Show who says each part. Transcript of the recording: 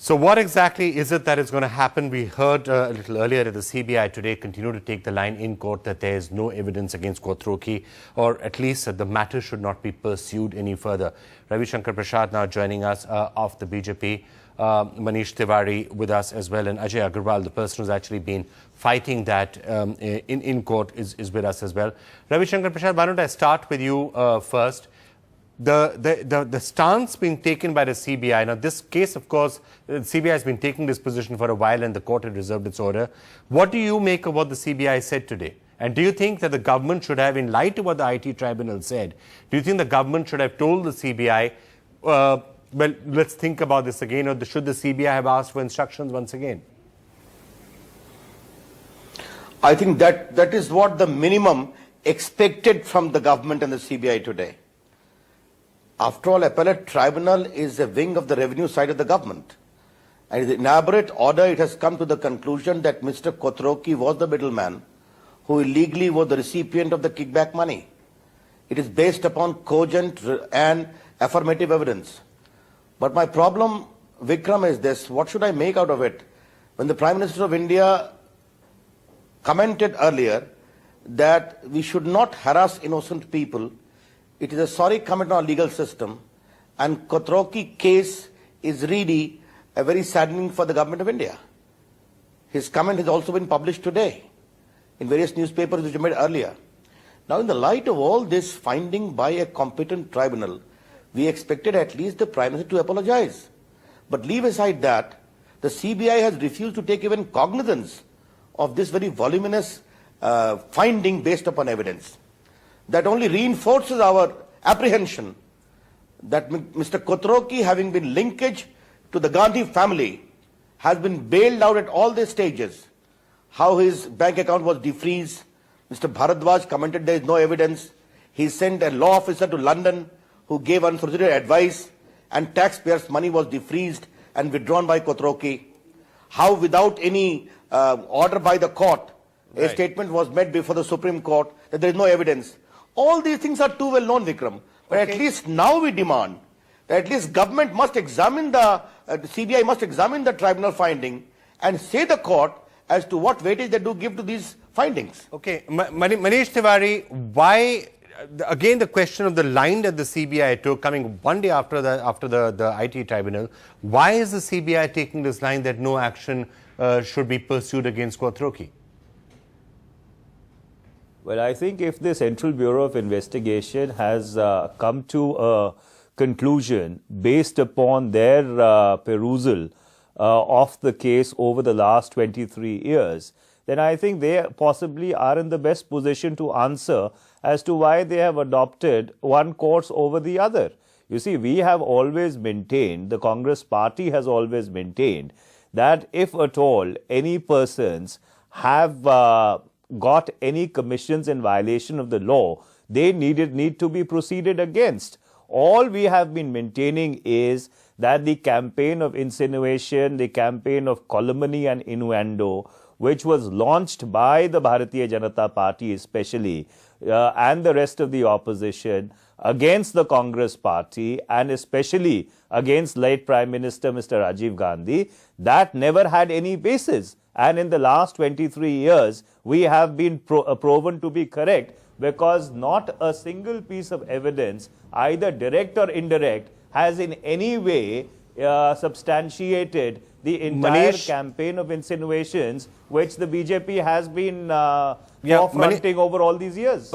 Speaker 1: So what exactly is it that is going to happen? We heard a little earlier that the CBI today continue to take the line in court that there is no evidence against Quattrocchi, or at least that the matter should not be pursued any further. Ravi Shankar Prasad now joining us of the BJP. Manish Tiwari with us as well, and Ajay Agarwal, the person who's actually been fighting that in court, is with us as well. Ravi Shankar Prasad, why don't I start with you first? The stance being taken by the CBI. Now, this case, of course, the CBI has been taking this position for a while and the court had reserved its order. What do you make of what the CBI said today? And do you think that the government should have, in light of what the IT tribunal said, do you think the government should have told the CBI, well, let's think about this again, or should the CBI have asked for instructions once again?
Speaker 2: I think that is what the minimum expected from the government and the CBI today. After all, appellate tribunal is a wing of the revenue side of the government. And in the elaborate order, it has come to the conclusion that Mr. Quattrocchi was the middleman who illegally was the recipient of the kickback money. It is based upon cogent and affirmative evidence. But my problem, Vikram, is this. What should I make out of it? When the Prime Minister of India commented earlier that we should not harass innocent people, it is a sorry comment on our legal system, and Quattrocchi case is really a very saddening for the government of India. His comment has also been published today in various newspapers which I made earlier. Now, in the light of all this finding by a competent tribunal, we expected at least the Prime Minister to apologize. But leave aside that, the CBI has refused to take even cognizance of this very voluminous finding based upon evidence. That only reinforces our apprehension that Mr. Quattrocchi, having been linkage to the Gandhi family, has been bailed out at all the stages. How his bank account was defreezed. Mr. Bharadwaj commented there is no evidence. He sent a law officer to London who gave unsolicited advice, and taxpayers' money was defreezed and withdrawn by Quattrocchi. How without any order by the court, a statement was made before the Supreme Court that there is no evidence. All these things are too well known, Vikram. But at least now we demand that at least government must examine the CBI must examine the tribunal finding and say the court as to what weightage they do give to these findings.
Speaker 1: Okay, Manish Tiwari, why, again the question of the line that the CBI took coming one day after the IT tribunal, why is the CBI taking this line that no action should be pursued against Quattrocchi?
Speaker 3: Well, I think if the Central Bureau of Investigation has come to a conclusion based upon their perusal of the case over the last 23 years, then I think they possibly are in the best position to answer as to why they have adopted one course over the other. You see, we have always maintained, the Congress party has always maintained, that if at all any persons have got any commissions in violation of the law, they need to be proceeded against. All we have been maintaining is that the campaign of insinuation, the campaign of calumny and innuendo, which was launched by the Bharatiya Janata Party especially, and the rest of the opposition against the Congress party and especially against late Prime Minister Mr. Rajiv Gandhi, that never had any basis. And in the last 23 years, we have been proven to be correct, because not a single piece of evidence, either direct or indirect, has in any way substantiated the entire campaign of insinuations which the BJP has been confronting over all these years.